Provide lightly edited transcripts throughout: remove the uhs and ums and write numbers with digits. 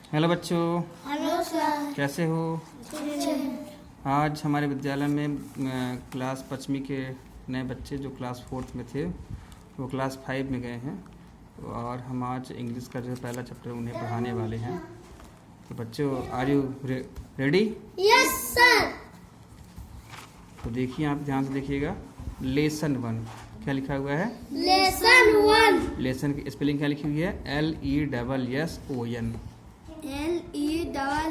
Hello बच्चों, hello sir. कैसे हो? आज हमारे विद्यालय में क्लास 5वीं के नए बच्चे जो क्लास 4th में थे वो क्लास 5 में गए हैं और हम आज इंग्लिश का जो पहला चैप्टर उन्हें पढ़ाने वाले हैं। तो बच्चों, are you ready? Yes sir. तो देखिए, आप ध्यान से देखिएगा। लेसन 1 क्या लिखा हुआ है? लेसन 1। लेसन की स्पेलिंग क्या लिखी हुई है? LESSON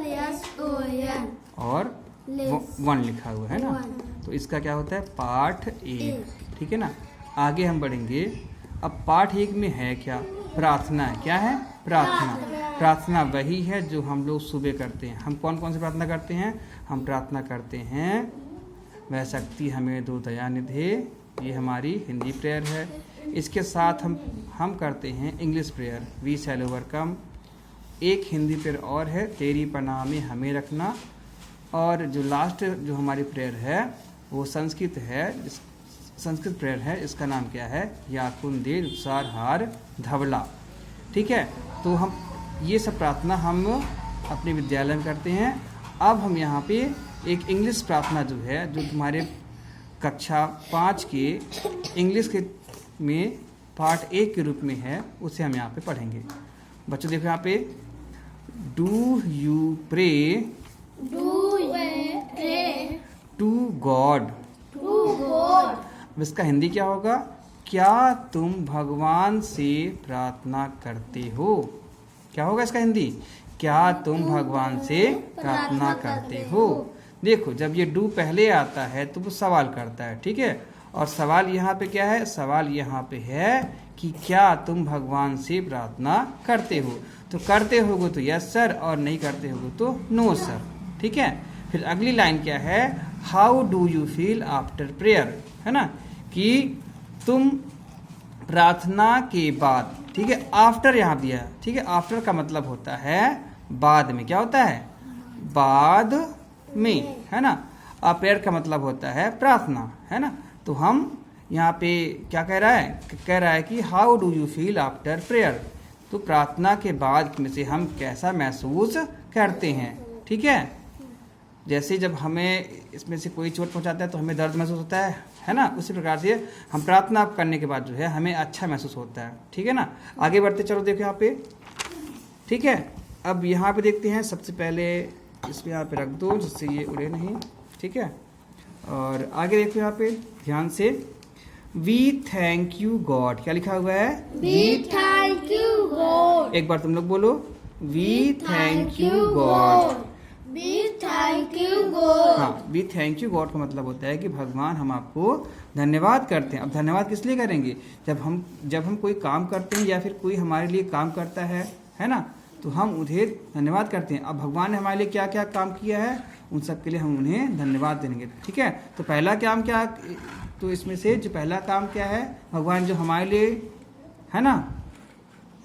LESSON और 1 लिखा हुआ है ना। तो इसका क्या होता है? पाठ 1, ठीक है ना। आगे हम बढ़ेंगे। अब पाठ 1 में है क्या? प्रार्थना। क्या है? प्रार्थना। प्रार्थना वही है जो हम लोग सुबह करते हैं। हम कौन कौन सी प्रार्थना करते हैं? हम प्रार्थना करते हैं, वह शक्ति हमें दो दया निधे, ये हमारी हिंदी प्रेयर है। इसके साथ हम करते हैं English prayer, we shall overcome. एक हिंदी प्रेयर और है, तेरी पनाह में हमें रखना। और जो लास्ट जो हमारी प्रेयर है वो संस्कृत है, संस्कृत प्रेयर है। इसका नाम क्या है? याकुन दे रुसार हार धवला। ठीक है। तो हम ये सब प्रार्थना हम अपने विद्यालय में करते हैं। अब हम यहाँ पे एक इंग्लिश प्रार्थना जो है, जो तुम्हारे कक्षा 5 के इंग्लिश के में पार्ट 1 के रूप में है, उसे हम यहाँ पे पढ़ेंगे। बच्चों देखो यहाँ पे, do you pray to God. अब इसका हिंदी क्या होगा? क्या तुम भगवान से प्रार्थना करते हो? क्या होगा इसका हिंदी? क्या तुम भगवान से प्रार्थना करते हो? देखो, जब ये डू पहले आता है तो वो सवाल करता है, ठीक है। और सवाल यहाँ पे क्या है? सवाल यहाँ पे है कि क्या तुम भगवान से प्रार्थना करते हो? तो करते होगे तो यस सर, और नहीं करते होगे तो नो सर, ठीक है। फिर अगली लाइन क्या है? How do you feel after prayer, है ना, कि तुम प्रार्थना के बाद, ठीक है। आफ्टर यहाँ दिया है, ठीक है। आफ्टर का मतलब होता है बाद में। क्या होता है? बाद में, है ना। और प्रेयर का मतलब होता है प्रार्थना, है ना। तो हम यहाँ पे क्या कह रहा है? कह रहा है कि how do you feel after prayer, तो प्रार्थना के बाद में से हम कैसा महसूस करते हैं, ठीक है। जैसे जब हमें इसमें से कोई चोट पहुंचाता है तो हमें दर्द महसूस होता है ना। उसी प्रकार से हम प्रार्थना करने के बाद जो है हमें अच्छा महसूस होता है, ठीक है ना। आगे बढ़ते चलो, देखो यहाँ पे, ठीक है। अब यहाँ पे देखते हैं, सबसे पहले इसमें यहाँ पे रख दो जिससे ये उड़े नहीं, ठीक है। और आगे देखो यहाँ पे ध्यान से, वी थैंक यू गॉड। क्या लिखा हुआ है? We thank you God. एक बार तुम लोग बोलो, we thank you God. We thank you God. हाँ, वी थैंक यू गॉड का मतलब होता है कि भगवान हम आपको धन्यवाद करते हैं। अब धन्यवाद किस लिए करेंगे? जब हम कोई काम करते हैं या फिर कोई हमारे लिए काम करता है ना, तो हम उन्हें धन्यवाद करते हैं। अब भगवान ने हमारे लिए क्या क्या काम किया है, उन सब के लिए हम उन्हें धन्यवाद देंगे, ठीक है। तो पहला काम क्या, तो इसमें से जो पहला काम क्या है, भगवान जो हमारे लिए, है ना,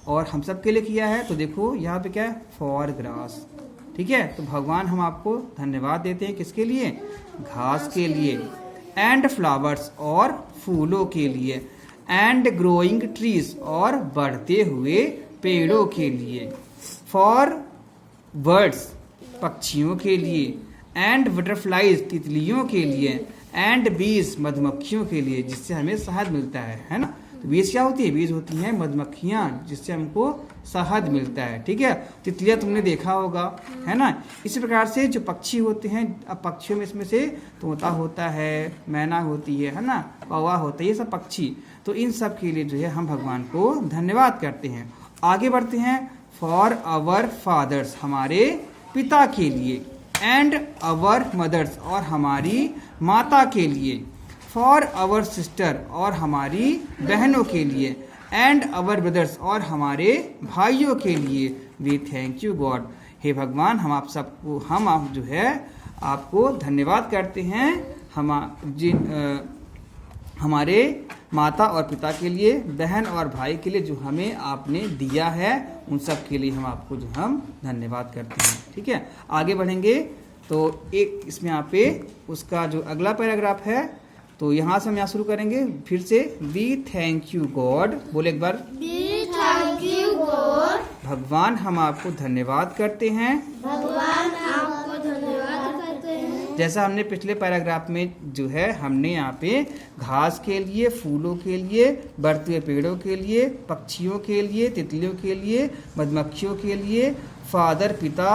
और हम सब के लिए किया है। तो देखो यहाँ पे क्या है? फॉर ग्रास, ठीक है। तो भगवान हम आपको धन्यवाद देते हैं किसके लिए? घास के लिए। एंड फ्लावर्स, और फूलों के लिए। एंड ग्रोइंग ट्रीज, और बढ़ते हुए पेड़ों के लिए। फॉर बर्ड्स, पक्षियों के लिए। एंड बटरफ्लाइज, तितलियों के लिए। एंड बीज, मधुमक्खियों के लिए, जिससे हमें शहद मिलता है ना। तो बीज क्या होती है? बीज होती हैं मधुमक्खियाँ, जिससे हमको शहद मिलता है, ठीक है। तितलियाँ तुमने देखा होगा, है ना। इसी प्रकार से जो पक्षी होते हैं, अब पक्षियों में इसमें से तोता होता है, मैना होती है ना, कौवा होता है, ये सब पक्षी। तो इन सब के लिए जो है हम भगवान को धन्यवाद करते हैं। आगे बढ़ते हैं, फॉर आवर फादर्स, हमारे पिता के लिए। एंड आवर मदर्स, और हमारी माता के लिए। फॉर आवर सिस्टर, और हमारी बहनों के लिए। एंड आवर ब्रदर्स, और हमारे भाइयों के लिए। वी थैंक यू गॉड, हे भगवान हम आप सबको, हम आप जो है आपको धन्यवाद करते हैं। हमारे माता और पिता के लिए, बहन और भाई के लिए, जो हमें आपने दिया है, उन सब के लिए हम आपको जो हम धन्यवाद करते हैं, ठीक है। आगे बढ़ेंगे तो एक इसमें यहाँ पे उसका जो अगला पैराग्राफ है, तो यहाँ से हम यहाँ शुरू करेंगे फिर से। वी थैंक यू गॉड, बोले एक बार। We thank you God. भगवान हम आपको धन्यवाद करते हैं। भगवान आपको धन्यवाद करते हैं। जैसा हमने पिछले पैराग्राफ में जो है हमने यहाँ पे घास के लिए, फूलों के लिए, बढ़ते हुए पेड़ों के लिए, पक्षियों के लिए, तितलियों के लिए, मधुमक्खियों के लिए, फादर पिता,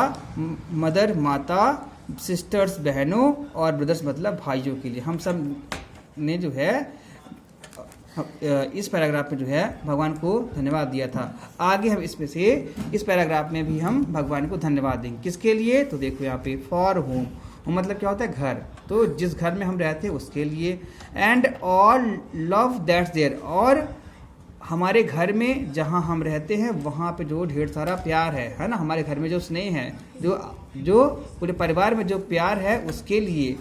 मदर माता, सिस्टर्स बहनों और ब्रदर्स मतलब भाइयों के लिए, हम सब ने जो है इस पैराग्राफ में जो है भगवान को धन्यवाद दिया था। आगे हम इसमें से इस पैराग्राफ में भी हम भगवान को धन्यवाद देंगे। किसके लिए? तो देखो यहाँ पे फॉर होम, मतलब क्या होता है? घर। तो जिस घर में हम रहते हैं उसके लिए। And all love that's there, और हमारे घर में जहाँ हम रहते हैं वहाँ पे जो ढेर सारा प्यार है ना, हमारे घर में जो स्नेह है, जो पूरे परिवार में जो प्यार है उसके लिए।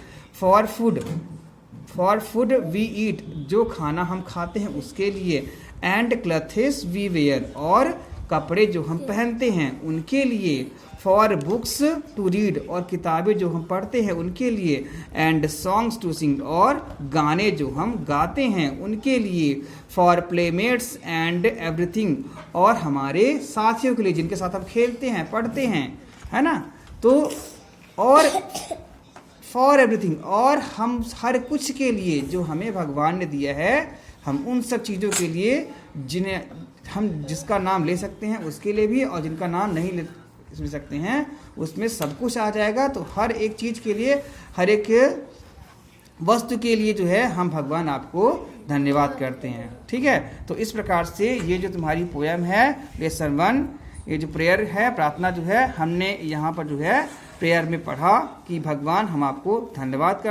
फॉर फूड वी ईट, जो खाना हम खाते हैं उसके लिए। एंड क्लथेस वी वेयर, और कपड़े जो हम पहनते हैं उनके लिए। फॉर बुक्स टू रीड, और किताबें जो हम पढ़ते हैं उनके लिए। एंड सॉन्ग्स टू सिंग, और गाने जो हम गाते हैं उनके लिए। फॉर प्लेमेट्स एंड एवरीथिंग, और हमारे साथियों के लिए जिनके साथ हम खेलते हैं, पढ़ते हैं, है ना। तो और फॉर एवरीथिंग, और हम हर कुछ के लिए जो हमें भगवान ने दिया है, हम उन सब चीज़ों के लिए जिन्हें हम जिसका नाम ले सकते हैं उसके लिए भी, और जिनका नाम नहीं ले सकते हैं उसमें सब कुछ आ जाएगा। तो हर एक चीज़ के लिए, हर एक वस्तु के लिए जो है हम भगवान आपको धन्यवाद करते हैं। ठीक है, तो इस प्रकार से ये जो तुम्हारी पोयम है लेसन 1, ये जो प्रेयर है, प्रार्थना जो है, हमने यहाँ पर जो है प्रेयर में पढ़ा कि भगवान हम आपको धन्यवाद करते हैं।